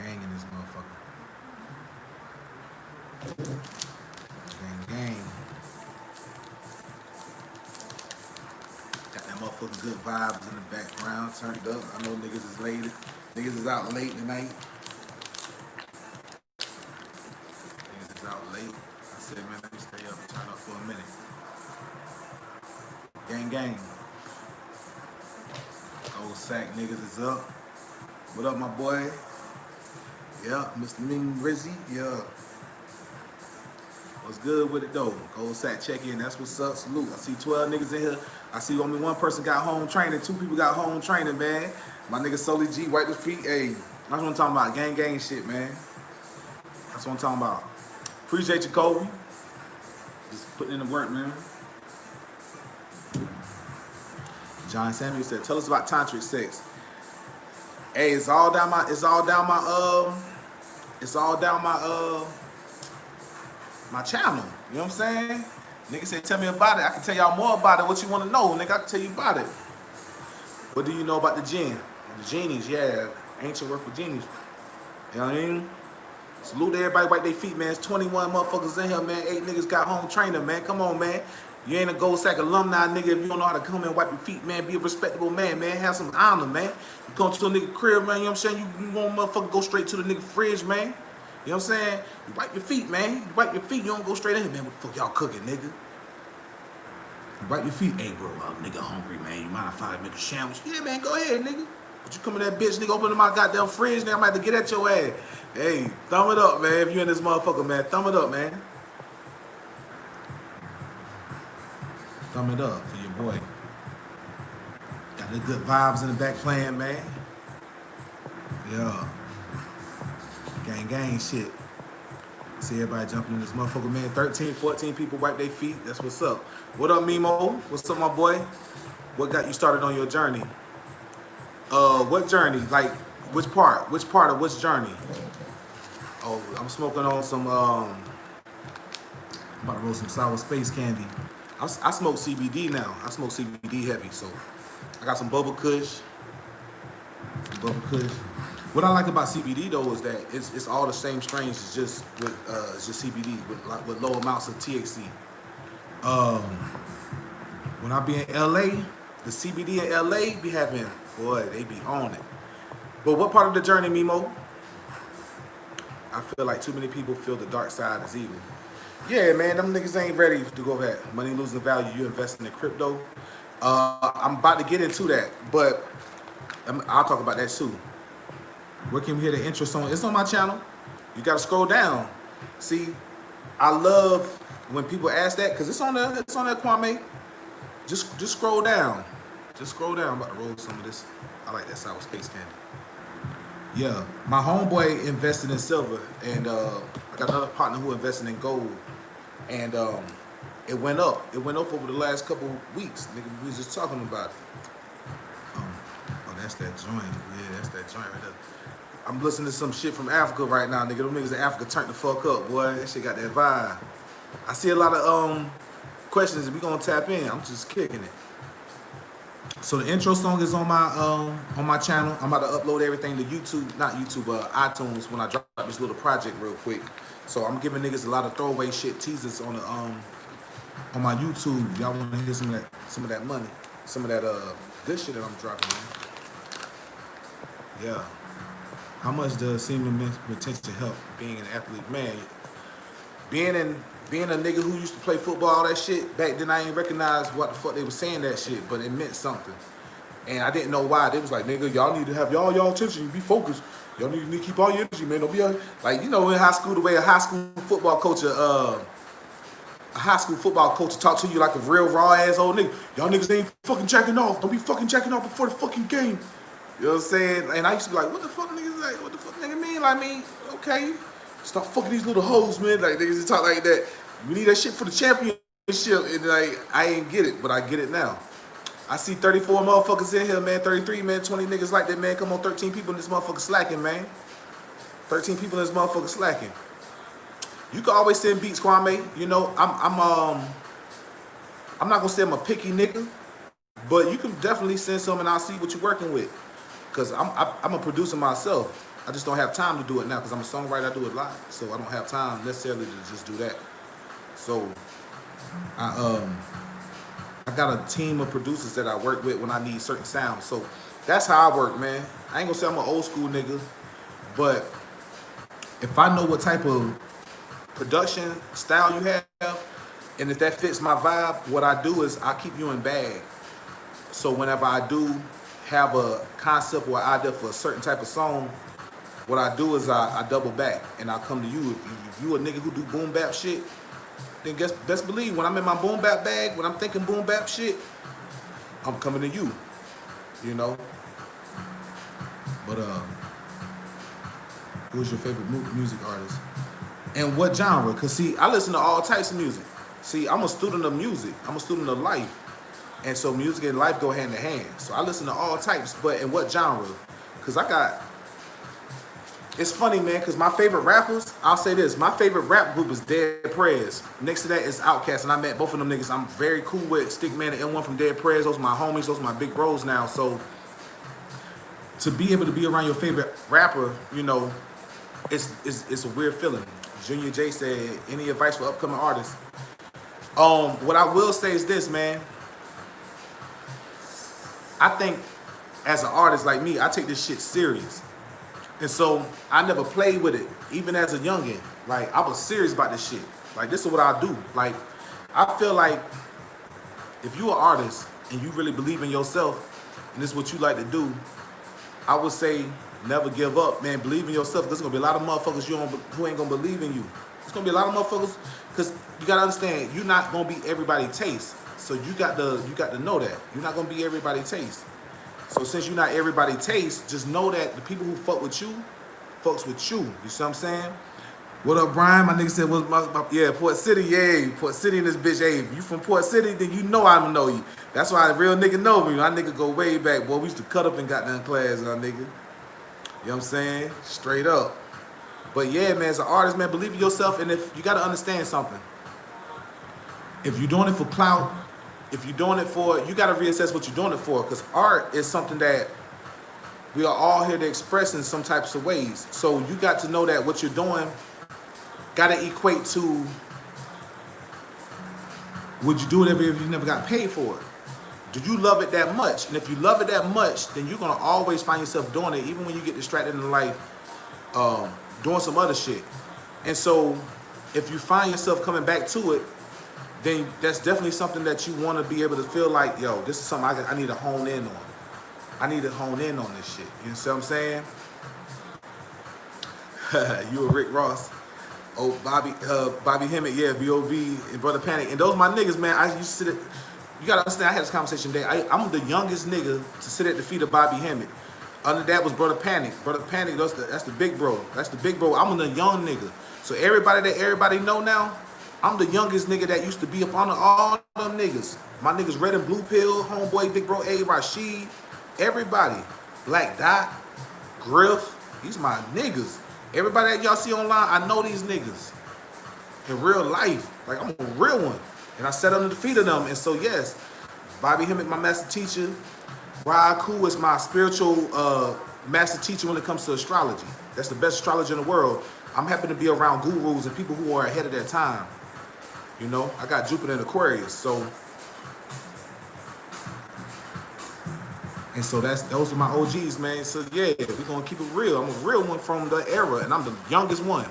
gang in this motherfucker. Gang. Got that motherfucking good vibes in the background, turned up. I know niggas is late. Niggas is out late tonight. Niggas is out late. I said, man, let me stay up and turn up for a minute. Gang. Old sack niggas is up. What up, my boy? Yeah, Mr. Ming Rizzy. Yeah. What's good with it though? Gold Sack check in. That's what's up. Salute. I see 12 niggas in here. I see only one person got home training. 2 people got home training, man. My nigga Soli G wipe his feet. Hey, that's what I'm talking about. Gang shit, man. That's what I'm talking about. Appreciate you, Kobe. Just putting in the work, man. John Samuel said, "Tell us about tantric sex." Hey, it's all down my my channel. You know what I'm saying? Nigga said, "Tell me about it." I can tell y'all more about it. What you want to know, nigga? I can tell you about it. What do you know about the jinn? The genies, yeah. Ancient word for genies. You know what I mean? Salute to everybody, wipe their feet, man. It's 21 motherfuckers in here, man. 8 niggas got home training, man. Come on, man. You ain't a Gold Sack alumni, nigga. If you don't know how to come and wipe your feet, man, be a respectable man, man. Have some honor, man. You come to a nigga crib, man, you know what I'm saying? You won't motherfucker go straight to the nigga fridge, man. You know what I'm saying? You wipe your feet, man. You wipe your feet, you don't go straight in here, man. What the fuck y'all cooking, nigga? You wipe your feet. Hey, bro, nigga hungry, man. You mind if I make a sandwich? Yeah, man, go ahead, nigga. But you come in that bitch, nigga, open my goddamn fridge, nigga. I'm about to get at your ass. Hey, thumb it up, man. If you in this motherfucker, man, thumb it up, man. Thumb it up for your boy. Got the good vibes in the back playing, man. Yeah. Gang shit. See everybody jumping in this motherfucker, man. 13, 14 people wipe their feet. That's what's up. What up, Mimo? What's up, my boy? What got you started on your journey? What journey? Like, which part? Which part of which journey? Oh, I'm smoking on some, I'm about to roll some sour space candy. I smoke CBD now. I smoke CBD heavy, so I got some Bubble Kush. What I like about CBD though is that it's all the same strains. It's just CBD with low amounts of THC. When I be in LA, the CBD in LA be having, boy, they be on it. But what part of the journey, Mimo? I feel like too many people feel the dark side is evil. Yeah, man, them niggas ain't ready to go back. Money losing value. You investing in crypto. I'm about to get into that, but I'll talk about that too. Where can we hear the intro song? It's on my channel. You gotta scroll down. See, I love when people ask that because it's on there. It's on there, Kwame. Just scroll down. Just scroll down. I'm about to roll some of this. I like that sour space candy. Yeah, my homeboy invested in silver, and I got another partner who invested in gold, and it went up. It went up over the last couple weeks. Nigga, we was just talking about it. Oh, that's that joint. Yeah, that's that joint right there. I'm listening to some shit from Africa right now, nigga. Them niggas in Africa turned the fuck up, boy. That shit got that vibe. I see a lot of questions, and we gonna tap in. I'm just kicking it. So the intro song is on my channel. I'm about to upload everything to YouTube, not YouTube, iTunes when I drop this little project real quick. So I'm giving niggas a lot of throwaway shit teasers on my YouTube. Y'all want to hear some of that money, some of that good shit that I'm dropping, man. Yeah. How much does semen retention help being an athlete? Man, being a nigga who used to play football, all that shit, back then I ain't recognize what the fuck they was saying that shit, but it meant something. And I didn't know why. They was like, nigga, y'all need to have y'all attention, be focused. Y'all need to keep all your energy, man. Don't be like, you know, in high school, the way a high school football coach talk to you like a real raw ass old nigga. Y'all niggas ain't fucking jacking off. Don't be fucking jacking off before the fucking game. You know what I'm saying? And I used to be like, what the fuck niggas like? What the fuck nigga mean? Like, me, okay. Stop fucking these little hoes, man. Like, niggas just talk like that. We need that shit for the championship. And like, I ain't get it, but I get it now. I see 34 motherfuckers in here, man. 33, man. 20 niggas like that, man. Come on, 13 people in this motherfucker slacking, man. 13 people in this motherfucker slacking. You can always send beats, Kwame. You know, I'm not gonna say I'm a picky nigga, but you can definitely send some and I'll see what you're working with. Cause I'm a producer myself. I just don't have time to do it now because I'm a songwriter. I do it live, so I don't have time necessarily to just do that. So I got a team of producers that I work with when I need certain sounds. So that's how I work, man. I ain't gonna say I'm an old school nigga, but if I know what type of production style you have, and if that fits my vibe, what I do is I keep you in bag. So whenever I do have a concept or idea for a certain type of song, what I do is I double back and I come to you. If you a nigga who do boom bap shit, then best believe when I'm in my boom bap bag, when I'm thinking boom bap shit, I'm coming to you, you know. But who's your favorite music artist? And what genre? Cause see, I listen to all types of music. See, I'm a student of music. I'm a student of life. And so music and life go hand in hand. So I listen to all types, but in what genre? Cause it's funny, man, because my favorite rappers, I'll say this, my favorite rap group is Dead Prez. Next to that is Outkast, and I met both of them niggas. I'm very cool with Stickman and N1 from Dead Prez. Those are my homies, those are my big bros now. So to be able to be around your favorite rapper, you know, it's a weird feeling. Junior J said, any advice for upcoming artists? What I will say is this, man. I think as an artist like me, I take this shit serious. And so I never played with it, even as a youngin'. Like, I was serious about this shit. Like, this is what I do. Like, I feel like if you're an artist and you really believe in yourself and this is what you like to do, I would say never give up, man. Believe in yourself. There's gonna be a lot of motherfuckers who ain't gonna believe in you. There's gonna be a lot of motherfuckers, because you gotta understand, you're not gonna be everybody's taste. So you got to know that. You're not gonna be everybody's taste. So since you're not everybody's taste, just know that the people who fuck with you, fucks with you. You see what I'm saying? What up, Brian? My nigga said, yeah, Port City, yeah. Port City in this bitch, hey. If you from Port City, then you know I know you. That's why a real nigga know me. My nigga go way back. Boy, we used to cut up in goddamn class, nigga. You know what I'm saying? Straight up. But yeah, man, as an artist, man, believe in yourself. And if you got to understand something. If you're doing it for clout, if you're doing it for, you got to reassess what you're doing it for. Because art is something that we are all here to express in some types of ways. So you got to know that what you're doing got to equate to, would you do it if you never got paid for it? Do you love it that much? And if you love it that much, then you're going to always find yourself doing it, even when you get distracted in life, doing some other shit. And so if you find yourself coming back to it, then that's definitely something that you want to be able to feel like, yo, this is something I need to hone in on. I need to hone in on this shit. You know what I'm saying? You and Rick Ross. Oh, Bobby Hemmett, yeah, B.O.B. and Brother Panic. And those my niggas, man. I used to sit at, you gotta understand, I had this conversation today. I'm the youngest nigga to sit at the feet of Bobby Hemmett. Under that was Brother Panic. Brother Panic, that's the big bro. That's the big bro. I'm the young nigga. So everybody know now, I'm the youngest nigga that used to be up on all them niggas. My niggas Red and Blue Pill, Homeboy, Big Bro A, Rashid, everybody. Black Dot, Griff, these my niggas. Everybody that y'all see online, I know these niggas. In real life. Like, I'm a real one. And I sat under the feet of them. And so, yes, Bobby Hemmett, my master teacher. Raku is my spiritual master teacher when it comes to astrology. That's the best astrologer in the world. I'm happy to be around gurus and people who are ahead of their time. You know, I got Jupiter in Aquarius, so. And so those are my OGs, man. So yeah, we're gonna keep it real. I'm a real one from the era, and I'm the youngest one.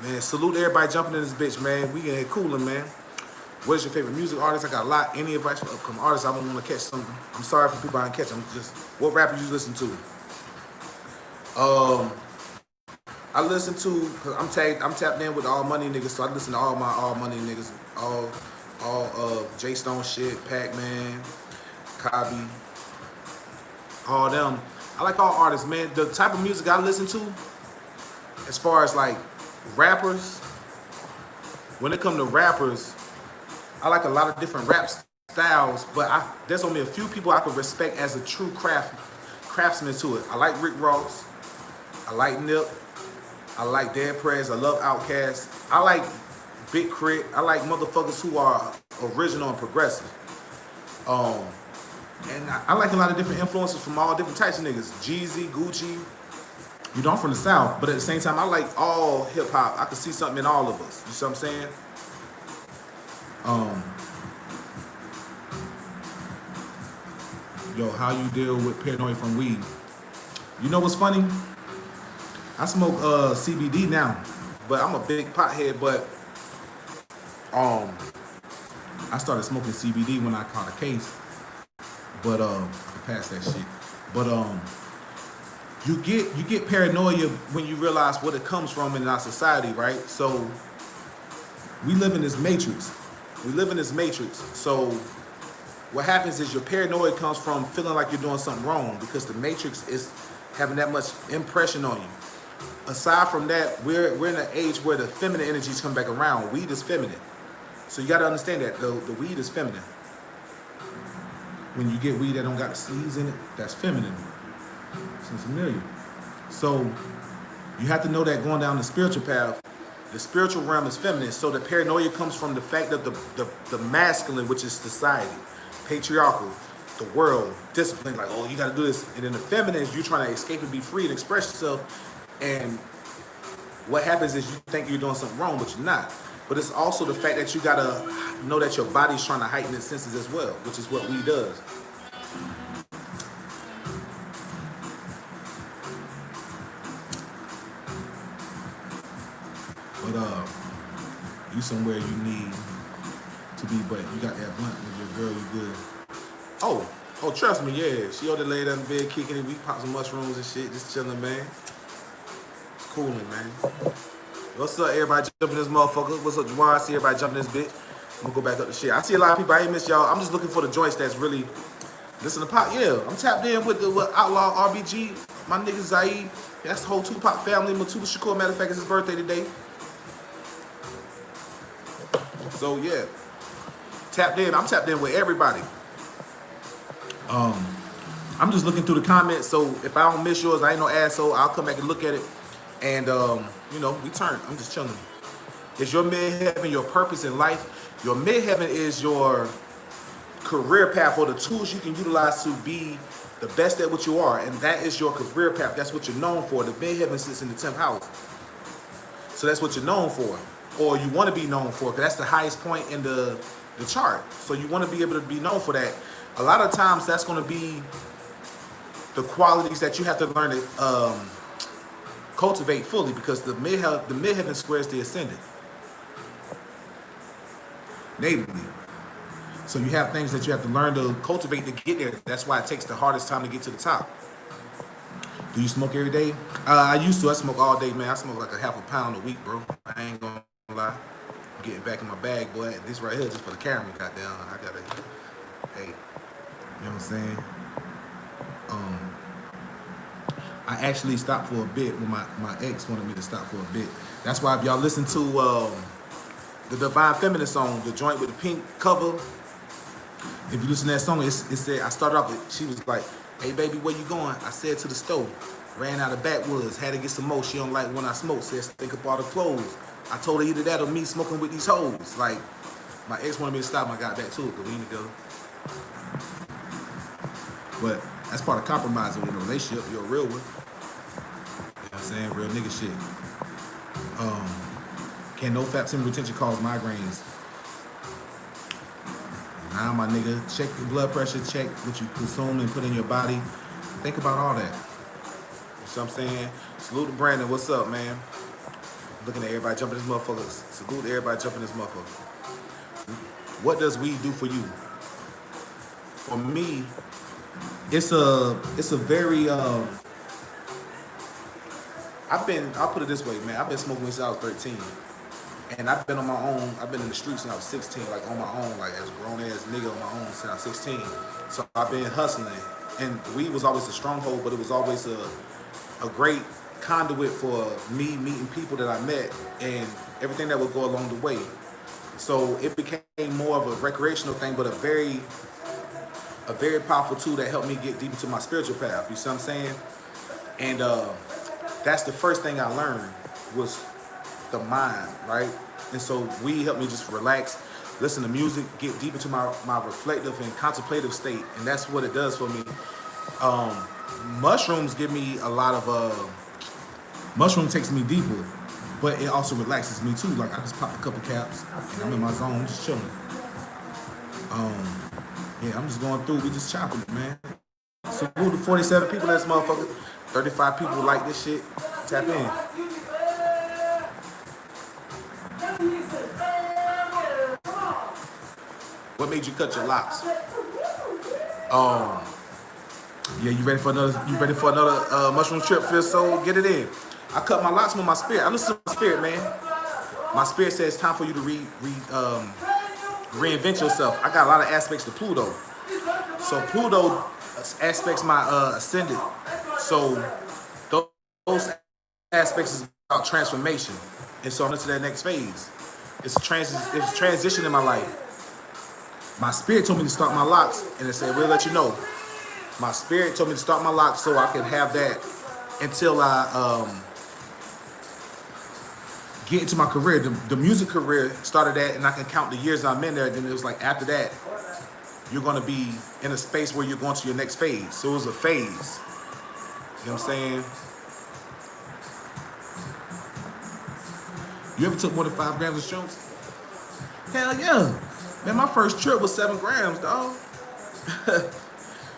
Man, salute everybody jumping in this bitch, man. We in here cooling, man. What is your favorite music artist? I got a lot. Any advice for upcoming artists? I don't want to catch something. I'm sorry for people I didn't catch. I'm just, what rappers you listen to? I listen to, cause I'm tapped in with All Money niggas, so I listen to all my All Money niggas, all J Stone shit, Pac-Man, Kabi, all them. I like all artists, man. The type of music I listen to, as far as like rappers, when it comes to rappers, I like a lot of different rap styles, but there's only a few people I could respect as a true craftsman to it. I like Rick Ross, I like Nip, I like Dead Prez, I love Outkast, I like Big Crit, I like motherfuckers who are original and progressive. And I like a lot of different influences from all different types of niggas. Jeezy, Gucci, You know, I'm from the South, but at the same time, I like all hip hop. I can see something in all of us. You see what I'm saying? Um, Yo, how you deal with paranoia from weed? You know what's funny? I smoke CBD now, but I'm a big pothead. But um, I started smoking CBD when I caught a case. But I passed that shit. But you get paranoia when you realize what it comes from in our society, right? So we live in this matrix. We live in this matrix. So what happens is your paranoia comes from feeling like you're doing something wrong because the matrix is having that much impression on you. Aside from that, we're in an age where the feminine energies come back around. Weed is feminine. So you got to understand that the weed is feminine. When you get weed that don't got the seeds in it, that's feminine. It's familiar. So you have to know that going down the spiritual path, the spiritual realm is feminine. So the paranoia comes from the fact that the masculine, which is society, patriarchal, the world, discipline, like, oh, you got to do this. And then the feminine is you trying to escape and be free and express yourself. And what happens is you think you're doing something wrong, but you're not. But it's also the fact that you got to know that your body's trying to heighten its senses as well, which is what weed does. But you somewhere you need to be, but you got that blunt with your girl, you good. Oh, trust me, yeah. She ought to lay down in bed kicking it. We pop some mushrooms and shit, just chilling, man. It's cooling, man. What's up, everybody jumping this motherfucker? What's up, Juwan? I see everybody jumping this bitch. I'm gonna go back up the shit. I see a lot of people. I ain't miss y'all. I'm just looking for the joints that's really listen to pop. Yeah, I'm tapped in with Outlaw RBG. My nigga Zaid. That's the whole Tupac family. Matuba Shakur. Matter of fact, it's his birthday today. So yeah, tapped in. I'm tapped in with everybody. I'm just looking through the comments. So if I don't miss yours, I ain't no asshole. I'll come back and look at it. And you know, we turn. I'm just chilling. Is your midheaven your purpose in life? Your midheaven is your career path or the tools you can utilize to be the best at what you are. And that is your career path. That's what you're known for. The midheaven sits in the 10th house. So that's what you're known for. Or you want to be known for. Because that's the highest point in the chart. So you want to be able to be known for that. A lot of times that's going to be the qualities that you have to learn to cultivate fully, because the midheaven squares the ascendant natively. So you have things that you have to learn to cultivate to get there. That's why it takes the hardest time to get to the top. Do you smoke every day? I used to. I smoke all day, man. I smoke like a half a pound a week, bro. I ain't gonna lie. I'm getting back in my bag, boy. This right here just for the camera, goddamn. I gotta, hey, you know what I'm saying? I actually stopped for a bit when my ex wanted me to stop for a bit. That's why if y'all listen to the Divine Feminine song, the joint with the pink cover, if you listen to that song, it said, I started off with, she was like, hey baby, where you going? I said to the stove. Ran out of backwoods, had to get some more. She don't like when I smoke, says think up all the clothes. I told her either that or me smoking with these hoes. Like, my ex wanted me to stop, I got back to it, because we ain't together. But that's part of compromising in a relationship. You're a real one. You know what I'm saying? Real nigga shit. Can no fat semen retention cause migraines? Nah, my nigga. Check your blood pressure. Check what you consume and put in your body. Think about all that. You know what I'm saying? Salute to Brandon. What's up, man? Looking at everybody jumping this motherfucker. Salute to everybody jumping this motherfucker. What does weed do for you? For me, it's a very I'll put it this way, man. I've been smoking since I was 13. And I've been on my own. I've been in the streets since I was 16, like on my own, like as a grown ass nigga on my own since I was 16. So I've been hustling. And weed was always a stronghold, but it was always a great conduit for me meeting people that I met and everything that would go along the way. So it became more of a recreational thing, but a very powerful tool that helped me get deep into my spiritual path. You see what I'm saying? And that's the first thing I learned was the mind, right? And so weed helped me just relax, listen to music, get deep into my reflective and contemplative state. And that's what it does for me. Mushrooms give me a lot of Mushroom takes me deeper, but it also relaxes me too. Like I just pop a couple caps and I'm in my zone, just chilling. Yeah, I'm just going through. We just chopping it, man. So who the 47 people in this motherfucker? 35 people like this shit. Tap in. What made you cut your locks? Yeah, you ready for another? You ready for another mushroom trip? Feel so? Get it in. I cut my locks with my spirit. I listen to my spirit, man. My spirit says it's time for you to reinvent yourself. I got a lot of aspects to Pluto. So Pluto aspects my ascendant. So those aspects is about transformation. And so I'm into that next phase. It's a transition in my life. My spirit told me to start my locks, and it said, we'll let you know. My spirit told me to start my locks so I could have that until I get into my career. The music career started that, and I can count the years I'm in there. Then it was like, after that, you're going to be in a space where you're going to your next phase. So it was a phase. You know what I'm saying? You ever took more than 5 grams of shrooms? Hell yeah. Man, my first trip was 7 grams, dog.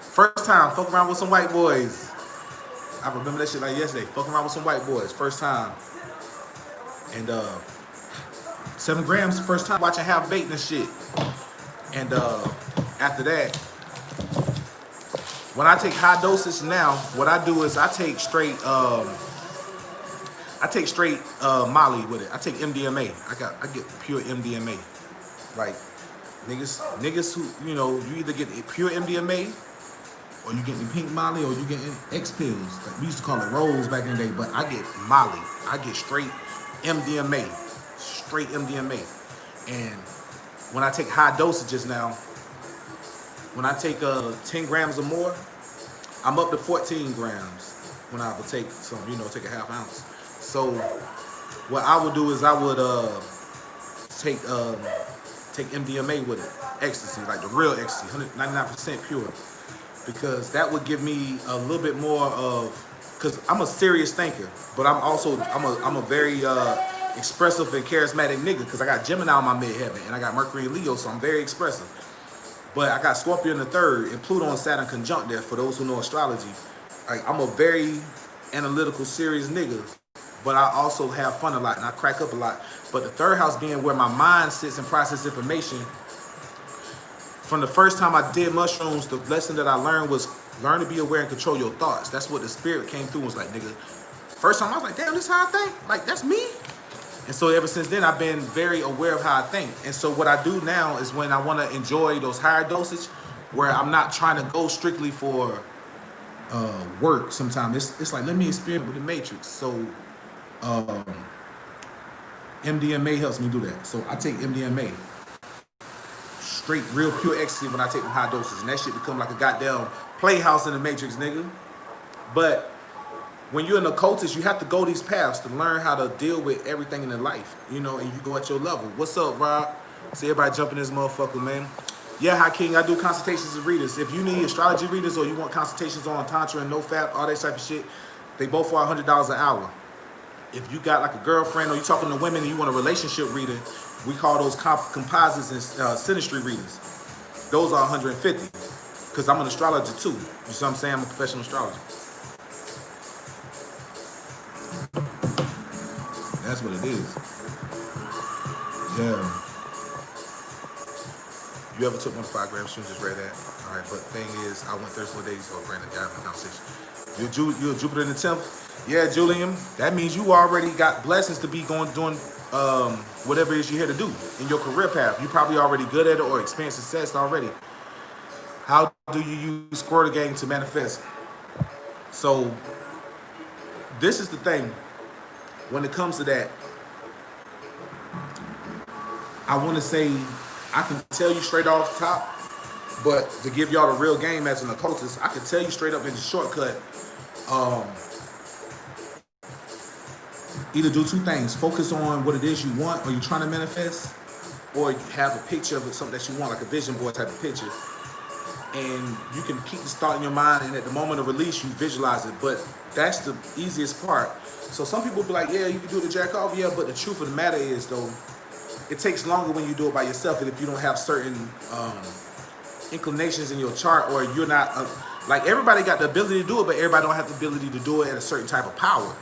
First time, fuck around with some white boys. I remember that shit like yesterday. Fucking around with some white boys, first time. And 7 grams, first time watching Half Baked and shit. And after that, when I take high dosage now, what I do is I take straight Molly with it. I take MDMA. I get pure MDMA. Like niggas who, you know, you either get pure MDMA or you get the pink Molly or you get X pills. Like we used to call it rolls back in the day, but I get Molly. I get straight MDMA. Straight MDMA. And when I take high dosages now, when I take 10 grams or more, I'm up to 14 grams when I would take some, you know, take a half ounce. So what I would do is I would take MDMA with it, ecstasy, like the real ecstasy, 99% pure, because that would give me a little bit more of, because I'm a serious thinker, but I'm a very expressive and charismatic nigga, because I got Gemini on my midheaven and I got Mercury and Leo, so I'm very expressive. But I got Scorpio in the 3rd and Pluto and Saturn conjunct there. For those who know astrology, I'm a very analytical, serious nigga, but I also have fun a lot and I crack up a lot. But the 3rd house being where my mind sits and processes information. From the first time I did mushrooms, the lesson that I learned was learn to be aware and control your thoughts. That's what the spirit came through and was like, nigga. First time I was like, damn, this is how I think? Like, that's me? And so ever since then, I've been very aware of how I think. And so what I do now is when I want to enjoy those higher dosage, where I'm not trying to go strictly for work sometimes. It's like, let me experiment with the matrix. So MDMA helps me do that. So I take MDMA. Straight, real pure ecstasy when I take them high doses. And that shit become like a goddamn playhouse in the matrix, nigga. But when you're an occultist, you have to go these paths to learn how to deal with everything in their life, you know, and you go at your level. What's up, Rob? See everybody jumping this motherfucker, man. Yeah, Hi King, I do consultations and readers. If you need astrology readers or you want consultations on Tantra and NoFap, all that type of shit, they both are $100 an hour. If you got like a girlfriend or you talking to women and you want a relationship reader, we call those composites and synastry readers. Those are 150, because I'm an astrologer too. You see what I'm saying? I'm a professional astrologer. That's what it is. Yeah. You ever took 1 5 grams? You just read that. All right, but the thing is, I went 34 days ago, Brandon. Got my conversation. You're Jupiter in the 10th. Yeah, Julian. That means you already got blessings to be doing whatever it is you're here to do in your career path. You're probably already good at it or experience success already. How do you use Squirtle Gang to manifest? So this is the thing. When it comes to that, I want to say I can tell you straight off the top, but to give y'all the real game as an occultist, I can tell you straight up in the shortcut. Either do 2 things: focus on what it is you want or you're trying to manifest, or you have a picture of something that you want, like a vision board type of picture. and you can keep this thought in your mind, and at the moment of release you visualize it. But that's the easiest part. So some people be like, yeah, you can do the jack off, yeah, but the truth of the matter is though, it takes longer when you do it by yourself, and if you don't have certain inclinations in your chart, or you're not like, everybody got the ability to do it, but everybody don't have the ability to do it at a certain type of power.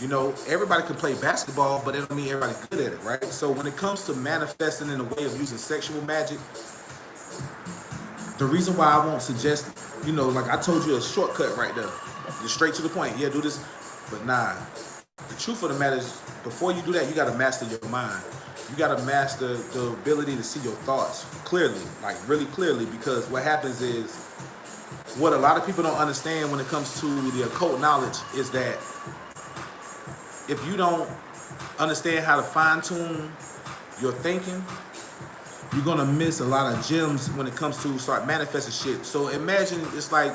You know, everybody can play basketball, but it don't mean everybody's good at it, right? So when it comes to manifesting in a way of using sexual magic, the reason why I won't suggest, you know, like I told you, a shortcut right there, just straight to the point. Yeah, do this, but nah. The truth of the matter is, before you do that, you got to master your mind. You got to master the ability to see your thoughts clearly, like really clearly, because what happens is, what a lot of people don't understand when it comes to the occult knowledge is that if you don't understand how to fine tune your thinking, you're gonna miss a lot of gems when it comes to start manifesting shit. So imagine it's like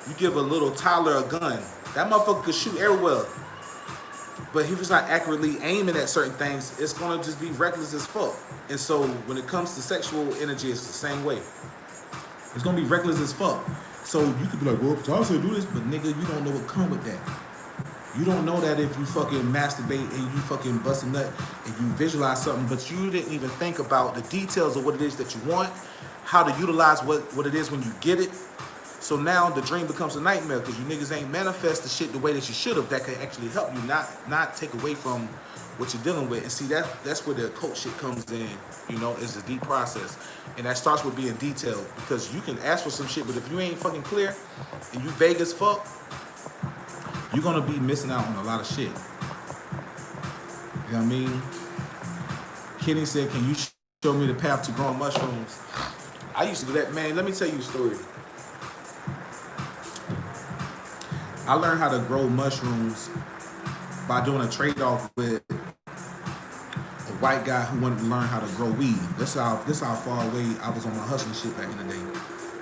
you give a little toddler a gun. That motherfucker could shoot everywhere. But if he's not accurately aiming at certain things, it's gonna just be reckless as fuck. And so when it comes to sexual energy, it's the same way. It's gonna be reckless as fuck. So you could be like, well, Tom said do this, but nigga, you don't know what come with that. You don't know that if you fucking masturbate and you fucking bust a nut and you visualize something, but you didn't even think about the details of what it is that you want, how to utilize what it is when you get it. So now the dream becomes a nightmare because you niggas ain't manifest the shit the way that you should have. That could actually help you, not take away from what you're dealing with. And see, that's where the occult shit comes in. You know, it's a deep process, and that starts with being detailed, because you can ask for some shit, but if you ain't fucking clear and you vague as fuck, you're gonna be missing out on a lot of shit. You know what I mean? Kenny said, can you show me the path to growing mushrooms? I used to do that, man. Let me tell you a story. I learned how to grow mushrooms by doing a trade-off with a white guy who wanted to learn how to grow weed. This how far away I was on my hustling shit back in the day.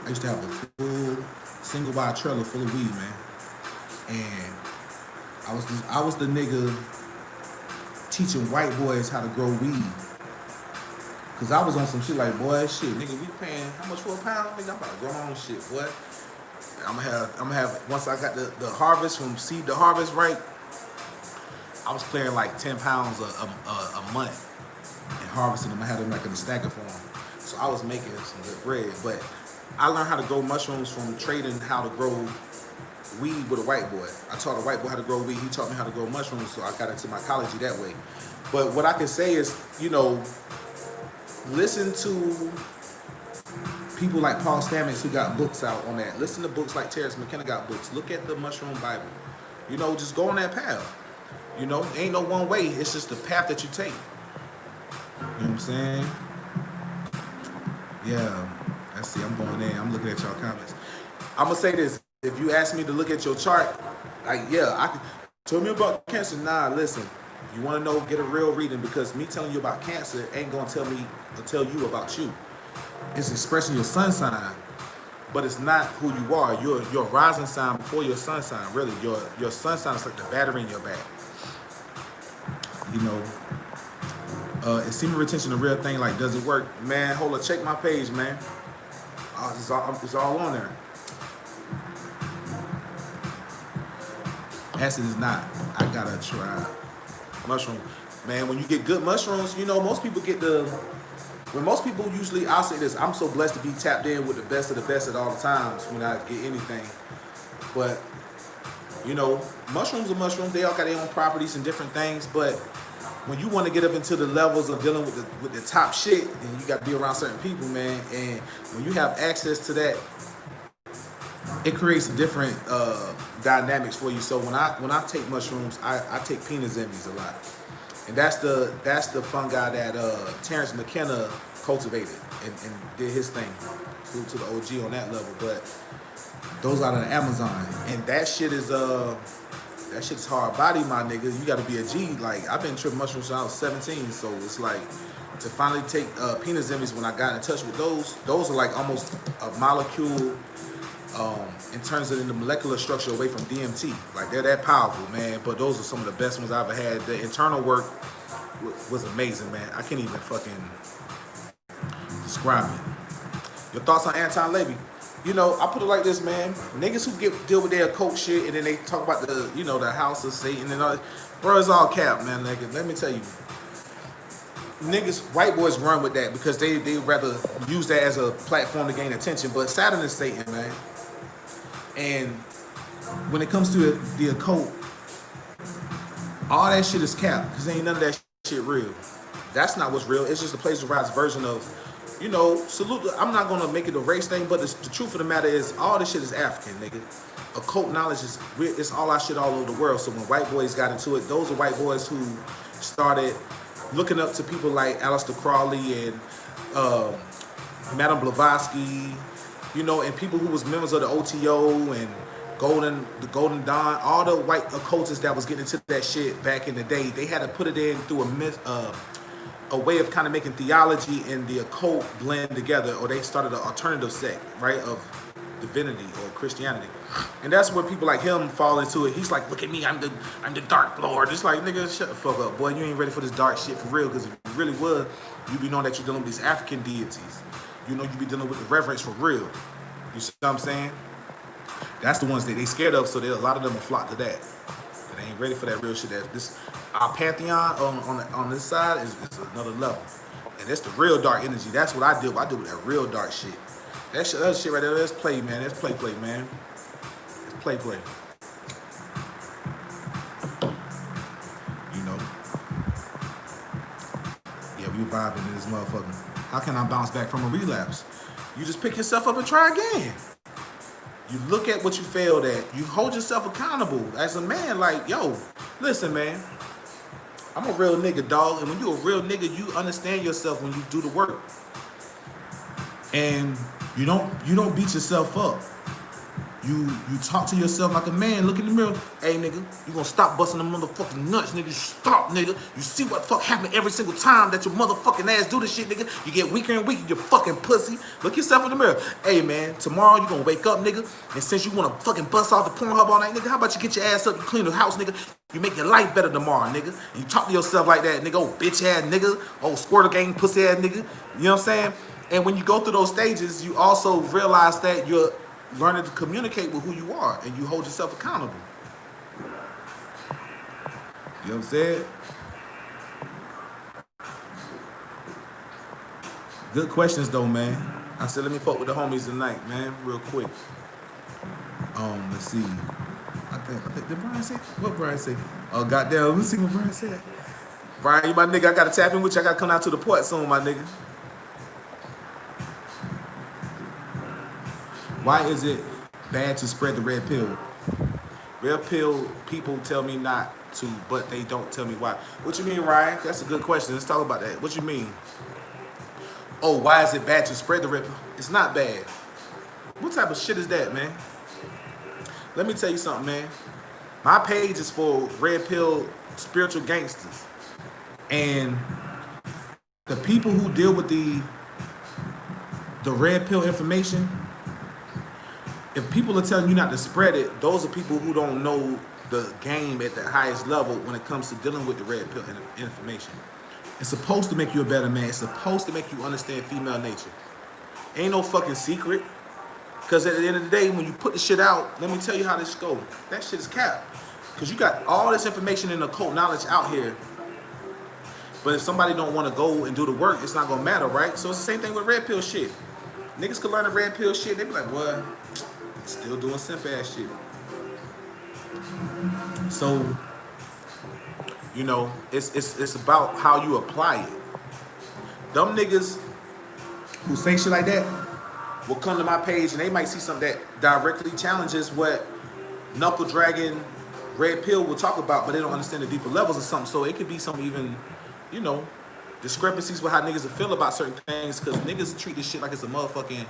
I used to have a full single wide trailer full of weed, man. And I was the nigga teaching white boys how to grow weed. Cause I was on some shit like, boy, shit, nigga, we paying how much for a pound? Nigga, I'm about to grow my own shit, boy. I'm gonna have once I got the harvest, from seed to harvest right, I was clearing like 10 pounds a month and harvesting them. I had them like in a stacker form. So I was making some good bread. But I learned how to grow mushrooms from trading how to grow weed with a white boy. I taught a white boy how to grow weed. He taught me how to grow mushrooms, so I got into mycology that way. But what I can say is, you know, listen to people like Paul Stamets who got books out on that. Listen to books like Terrence McKenna got books. Look at the Mushroom Bible. You know, just go on that path. You know, ain't no one way. It's just the path that you take. You know what I'm saying? Yeah. Let's see. I'm going in. I'm looking at y'all comments. I'm gonna say this. If you ask me to look at your chart, like, yeah, I can. Tell me about cancer. Nah, listen. If you want to know, get a real reading, because me telling you about cancer ain't gonna tell you about you. It's expressing your sun sign, but it's not who you are. Your rising sign before your sun sign. Really, your sun sign is like the battery in your back. You know, is semen retention a real thing? Like, does it work? Man, hold on, check my page, man. It's all on there. Acid is not. I gotta try mushroom. Man, when you get good mushrooms, you know, most people get when most people usually, I'll say this, I'm so blessed to be tapped in with the best of the best at all times when I get anything. But, you know, mushrooms are mushrooms. They all got their own properties and different things. But when you want to get up into the levels of dealing with the top shit, then you got to be around certain people, man. And when you have access to that, it creates different dynamics for you. So when I take mushrooms, I take penis envies a lot. And that's the fungi that Terrence McKenna cultivated and did his thing. Flew to the OG on that level. But those out of the Amazon. And that shit is hard body, my nigga. You gotta be a G. Like, I've been tripping mushrooms since I was 17, so it's like to finally take penis envies, when I got in touch with those are like almost a molecule in terms of the molecular structure away from DMT. Like, they're that powerful, man. But those are some of the best ones I've ever had. The internal work was amazing, man. I can't even fucking describe it. Your thoughts on Anton Levy? You know, I put it like this, man. Niggas who deal with their occult shit and then they talk about the, you know, the house of Satan and all that. Bro, it's all cap, man. Nigga, let me tell you. Niggas, white boys run with that because they rather use that as a platform to gain attention. But Saturn is Satan, man. And when it comes to the occult, all that shit is cap because ain't none of that shit real. That's not what's real. It's just a plagiarized version of, you know, salute. I'm not gonna make it a race thing, but the truth of the matter is, all this shit is African, nigga. Occult knowledge is it's all our shit all over the world. So when white boys got into it, those are white boys who started looking up to people like Aleister Crowley and Madame Blavatsky, you know, and people who was members of the OTO and the Golden Dawn, all the white occultists that was getting into that shit back in the day. They had to put it in through a way of kind of making theology and the occult blend together, or they started an alternative sect, right, of divinity or Christianity. And that's where people like him fall into it. He's like, look at me, I'm the Dark Lord. It's like, nigga, shut the fuck up, boy. You ain't ready for this dark shit for real, because if you really would, you'd be knowing that you're dealing with these African deities. You know, you'd be dealing with the reverence for real. You see what I'm saying? That's the ones that they scared of, so a lot of them will flock to that. They ain't ready for that real shit. Our pantheon on this side is another level. And that's the real dark energy. That's what I deal with. I deal with that real dark shit. That other shit right there, that's play, man. That's play, man. It's play. You know? Yeah, we vibing in this motherfucker. How can I bounce back from a relapse? You just pick yourself up and try again. You look at what you failed at. You hold yourself accountable as a man. Like, yo, listen, man. I'm a real nigga, dog. And when you a real nigga, you understand yourself when you do the work. And you don't beat yourself up. You talk to yourself like a man. Look in the mirror. Hey, nigga, you gonna stop busting them motherfucking nuts, nigga. Stop, nigga. You see what the fuck happen every single time that your motherfucking ass do this shit, nigga. You get weaker and weaker, you fucking pussy. Look yourself in the mirror. Hey, man, tomorrow you gonna wake up, nigga. And since you wanna fucking bust off the Pornhub all night, nigga, how about you get your ass up, you clean the house, nigga. You make your life better tomorrow, nigga. And you talk to yourself like that, nigga. Oh, bitch ass nigga. Oh, squirtle gang pussy ass nigga. You know what I'm saying? And when you go through those stages, you also realize that you're learning to communicate with who you are, and you hold yourself accountable. You know what I'm saying? Good questions though, man. I said let me fuck with the homies tonight, man, real quick. Let's see. I think did Brian say? What Brian say? Oh goddamn, let's see what Brian said. Brian, you my nigga, I gotta tap in with you. I gotta come out to the port soon, my nigga. Why is it bad to spread the red pill? Red pill people tell me not to, but they don't tell me why. What you mean, Ryan? That's a good question. Let's talk about that. What you mean? Oh, why is it bad to spread the red pill? It's not bad. What type of shit is that, man? Let me tell you something, man. My page is for red pill spiritual gangsters. And the people who deal with the red pill information, if people are telling you not to spread it, those are people who don't know the game at the highest level when it comes to dealing with the red pill information. It's supposed to make you a better man. It's supposed to make you understand female nature. Ain't no fucking secret. Because at the end of the day, when you put the shit out, let me tell you how this goes. That shit is cap. Because you got all this information and occult knowledge out here. But if somebody don't want to go and do the work, it's not going to matter, right? So it's the same thing with red pill shit. Niggas could learn the red pill shit. They be like, boy, still doing simp ass shit. So, you know, it's about how you apply it. Dumb niggas who say shit like that will come to my page and they might see something that directly challenges what knuckle dragging red pill will talk about, but they don't understand the deeper levels of something. So it could be some even, you know, discrepancies with how niggas will feel about certain things, because niggas treat this shit like it's a motherfucking,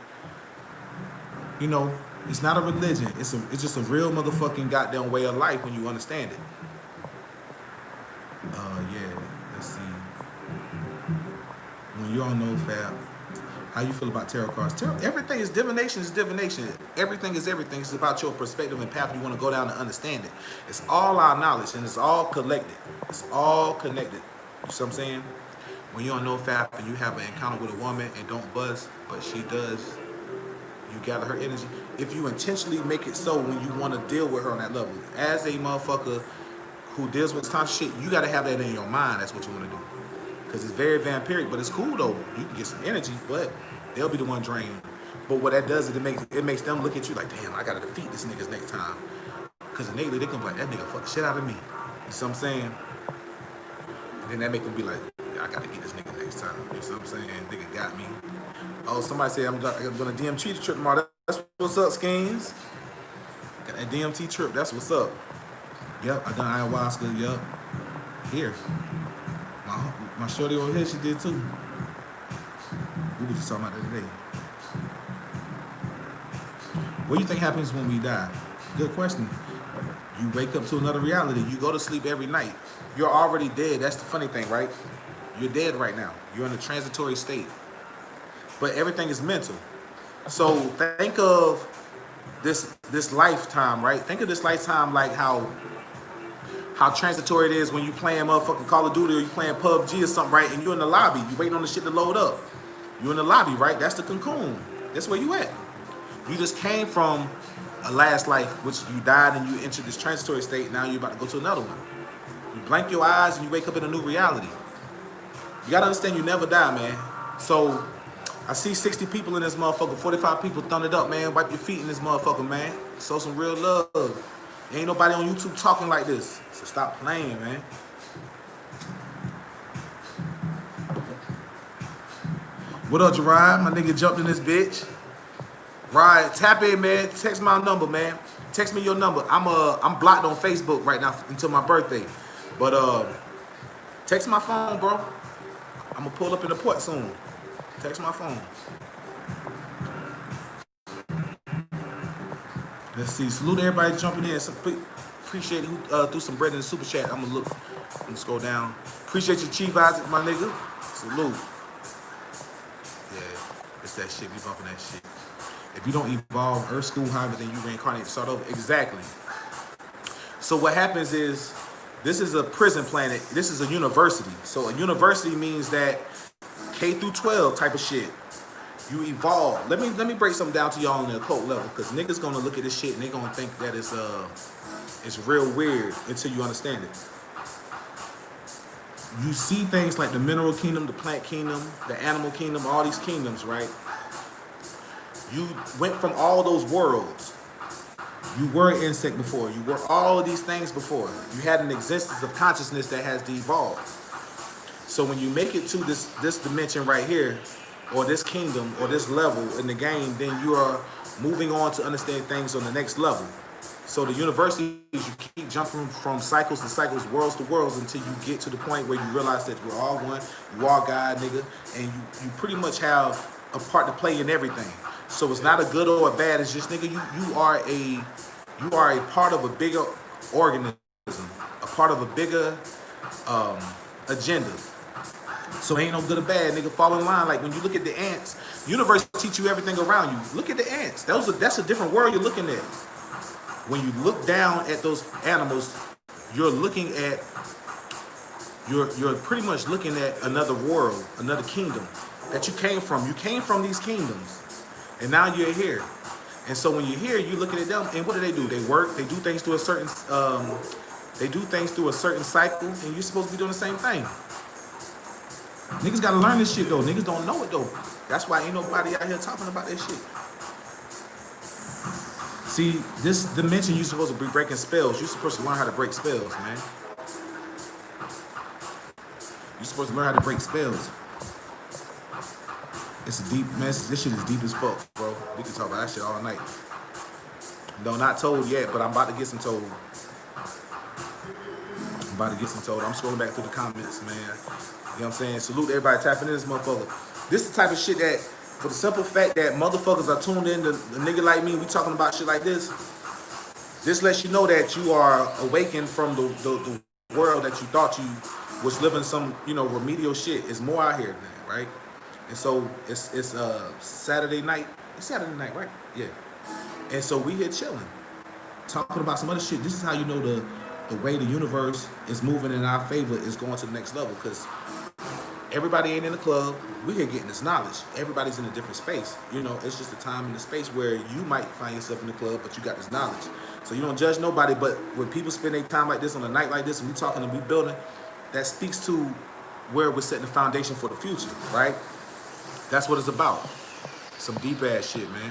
you know, it's not a religion. It's just a real motherfucking goddamn way of life when you understand it. Yeah, let's see. When you all know, Fab, how you feel about tarot cards? Everything is divination. Is divination. Everything is everything. It's about your perspective and path you want to go down to understand it. It's all our knowledge and it's all collected. It's all connected. You see what I'm saying? When you don't know, Fab, and you have an encounter with a woman and don't buzz, but she does, you gather her energy. If you intentionally make it so when you want to deal with her on that level, as a motherfucker who deals with this kind of shit, you got to have that in your mind. That's what you want to do. Because it's very vampiric, but it's cool though. You can get some energy, but they'll be the one drained. But what that does is it makes them look at you like, damn, I gotta defeat this niggas next time. Because innately they can be like, that nigga fuck the shit out of me. You see what I'm saying? And then that make them be like, yeah, I gotta get this nigga next time. You see what I'm saying? Nigga got me. Oh, somebody said I'm gonna DMT trip tomorrow. That's what's up, Schemes. Got that DMT trip. That's what's up. Yep, I done ayahuasca. Yep. Here. My shorty over here, she did too. We were just talking about that today. What do you think happens when we die? Good question. You wake up to another reality. You go to sleep every night. You're already dead. That's the funny thing, right? You're dead right now. You're in a transitory state. But everything is mental. So think of this lifetime, right? Think of this lifetime like how transitory it is when you playing motherfucking Call of Duty or you playing PUBG or something, right? And you're in the lobby. You waiting on the shit to load up. You're in the lobby, right? That's the cocoon. That's where you at. You just came from a last life, which you died and you entered this transitory state. Now you're about to go to another one. You blink your eyes and you wake up in a new reality. You gotta understand you never die, man. So I see 60 people in this motherfucker, 45 people thumbed it up, man. Wipe your feet in this motherfucker, man. Show some real love. Ain't nobody on YouTube talking like this. So stop playing, man. What up, Gerard? My nigga jumped in this bitch. Right, tap in, man. Text my number, man. Text me your number. I'm blocked on Facebook right now until my birthday. But text my phone, bro. I'm gonna pull up in the port soon. Text my phone. Let's see. Salute everybody jumping in. Appreciate who threw some bread in the super chat. I'm gonna scroll down. Appreciate you, Chief Isaac, my nigga. Salute. Yeah, it's that shit. We bumping that shit. If you don't evolve Earth School, however, then you reincarnate, start over. Exactly. So what happens is, this is a prison planet. This is a university. So a university means that K through 12 type of shit. You evolve. Let me break something down to y'all on the occult level, because niggas gonna look at this shit and they gonna think that it's real weird until you understand it. You see things like the mineral kingdom, the plant kingdom, the animal kingdom, all these kingdoms, right? You went from all those worlds. You were an insect before. You were all of these things before. You had an existence of consciousness that has devolved. So when you make it to this dimension right here, or this kingdom, or this level in the game, then you are moving on to understand things on the next level. So the university is you keep jumping from cycles to cycles, worlds to worlds, until you get to the point where you realize that we're all one, you are God, nigga, and you pretty much have a part to play in everything. So it's not a good or a bad. It's just, nigga, you are a part of a bigger organism, a part of a bigger agenda. So ain't no good or bad, nigga. Fall in line. Like when you look at the ants, universe teach you everything around you. Look at the ants. That's a different world you're looking at. When you look down at those animals, you're looking at you're pretty much looking at another world, another kingdom that you came from. You came from these kingdoms. And now you're here. And so when you're here, you're looking at them, and what do? They work, they do things through a certain cycle, and you're supposed to be doing the same thing. Niggas gotta learn this shit though. Niggas don't know it though. That's why ain't nobody out here talking about this shit. See, this dimension you're supposed to be breaking spells. You're supposed to learn how to break spells, man. You're supposed to learn how to break spells. It's a deep message. This shit is deep as fuck, bro. We can talk about that shit all night. No, not told yet, but I'm about to get some told. I'm scrolling back through the comments, man. You know what I'm saying? Salute everybody tapping in this motherfucker. This is the type of shit that, for the simple fact that motherfuckers are tuned in to a nigga like me, we talking about shit like this. This lets you know that you are awakened from the world that you thought you was living some, remedial shit. It's more out here than that, right? And so it's Saturday night. It's Saturday night, right? Yeah. And so we here chilling, talking about some other shit. This is how you know the way the universe is moving in our favor is going to the next level, because Everybody ain't in the club. We here getting this knowledge. Everybody's in a different space. You know, it's just a time and a space where you might find yourself in the club, but you got this knowledge. So you don't judge nobody. But when people spend their time like this on a night like this, and we talking and we building, that speaks to where we're setting the foundation for the future, right? That's what it's about. Some deep ass shit, man.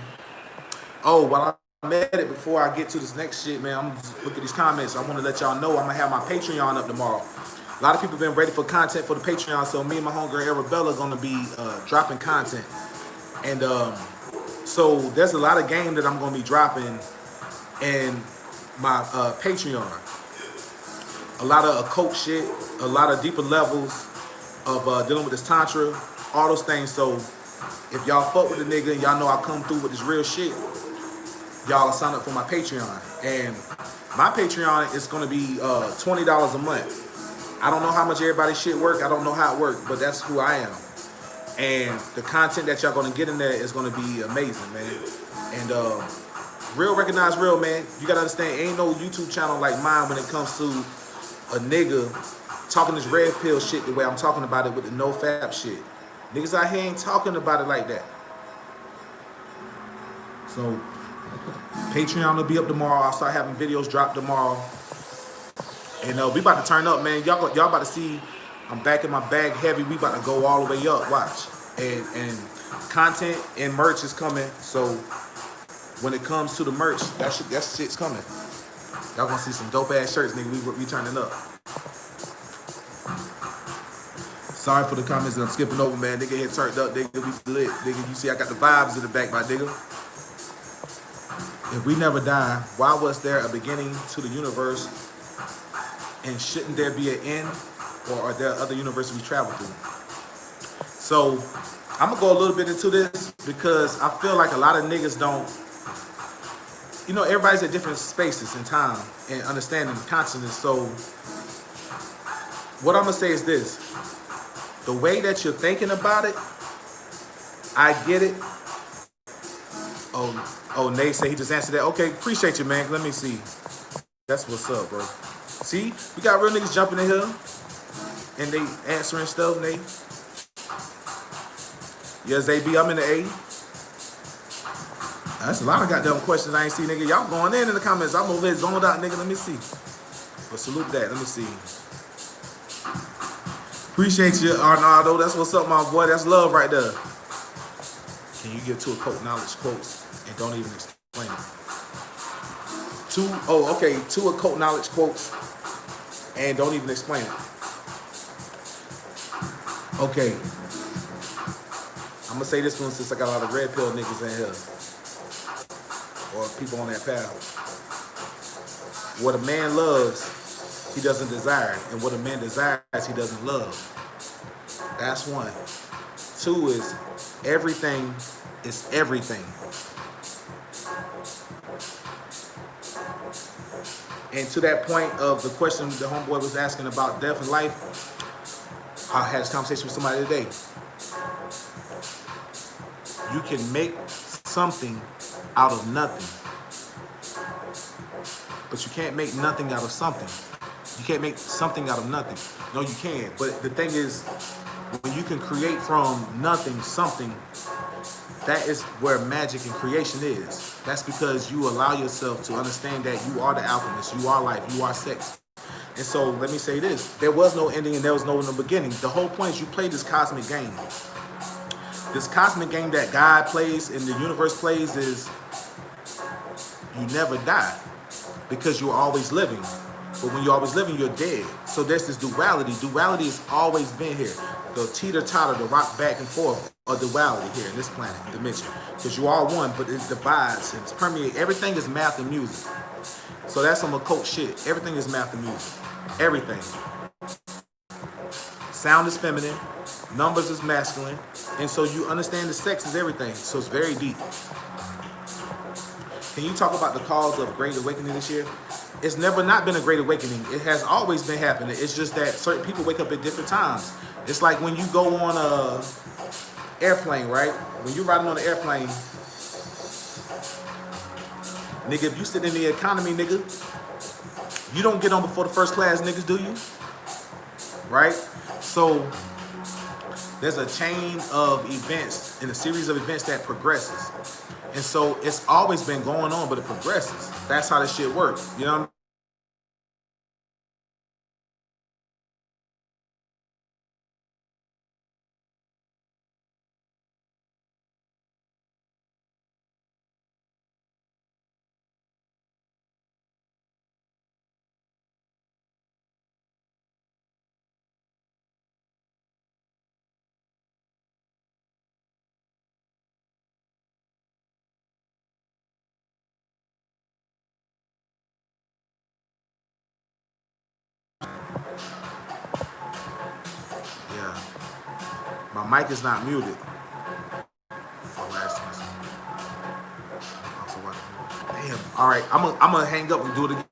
Oh, while I'm at it, before I get to this next shit, man, I'm gonna look at these comments. I want to let y'all know I'm gonna have my Patreon up tomorrow. A lot of people been ready for content for the Patreon, so me and my homegirl Arabella gonna be dropping content. And so there's a lot of game that I'm gonna be dropping in my Patreon. A lot of occult shit, a lot of deeper levels of dealing with this Tantra, all those things. So if y'all fuck with the nigga and y'all know I come through with this real shit, y'all sign up for my Patreon. And my Patreon is gonna be $20 a month. I don't know how much everybody's shit work. I don't know how it works, but that's who I am. And the content that y'all gonna get in there is gonna be amazing, man. And real recognize real, man. You gotta understand, ain't no YouTube channel like mine when it comes to a nigga talking this red pill shit the way I'm talking about it with the no fap shit. Niggas out here ain't talking about it like that. So Patreon will be up tomorrow. I'll start having videos drop tomorrow. And we about to turn up, man. Y'all about to see I'm back in my bag heavy. We about to go all the way up. Watch. And content and merch is coming. So when it comes to the merch, that shit's coming. Y'all gonna see some dope ass shirts, nigga. We turning up. Sorry for the comments that I'm skipping over, man. Nigga here turned up, nigga. We lit, nigga. You see I got the vibes in the back, my nigga. If we never die, why was there a beginning to the universe? And shouldn't there be an end? Or are there other universes we travel through? So I'm gonna go a little bit into this because I feel like a lot of niggas don't, you know, everybody's at different spaces in time and understanding consciousness. So what I'm gonna say is this: the way that you're thinking about it, I get it. Oh, Nate said he just answered that. Okay, appreciate you, man. Let me see. That's what's up, bro. See, we got real niggas jumping in here and they answering stuff, Nate. Yes, AB, I'm in the A. That's a lot of goddamn questions I ain't see, nigga. Y'all going in the comments. I'm over here zoned out, nigga. Let me see. But salute that. Let me see. Appreciate you, Arnaldo. That's what's up, my boy. That's love right there. Can you give two occult knowledge quotes and don't even explain it? Two occult knowledge quotes and don't even explain it. Okay. I'm gonna say this one since I got a lot of red pill niggas in here. Or people on that path. What a man loves, he doesn't desire. And what a man desires, he doesn't love. That's one. Two is everything is everything. And to that point of the question the homeboy was asking about death and life, I had this conversation with somebody today. You can make something out of nothing, but you can't make nothing out of something. You can't make something out of nothing. No, you can. But the thing is, when you can create from nothing something, that is where magic and creation is. That's because you allow yourself to understand that you are the alchemist, you are life, you are sex. And so let me say this, there was no ending and there was no in the beginning. The whole point is you play this cosmic game. This cosmic game that God plays and the universe plays is you never die because you're always living. But when you're always living, you're dead. So there's this duality. Duality has always been here. The teeter-totter, the rock back and forth, a duality here in this planet, dimension. Because you are one, but it divides and it's permeated. Everything is math and music. So that's some occult shit. Everything is math and music. Everything. Sound is feminine. Numbers is masculine. And so you understand the sex is everything. So it's very deep. Can you talk about the cause of Great Awakening this year? It's never not been a Great Awakening. It has always been happening. It's just that certain people wake up at different times. It's like when you go on a airplane, right? When you're riding on an airplane, nigga, if you sit in the economy, nigga, you don't get on before the first class niggas, do you? Right? So there's a chain of events and a series of events that progresses. And so it's always been going on, but it progresses. That's how this shit works. You know what Yeah. My mic is not muted. Oh, last time. Damn. All right. I'm gonna hang up and do it again.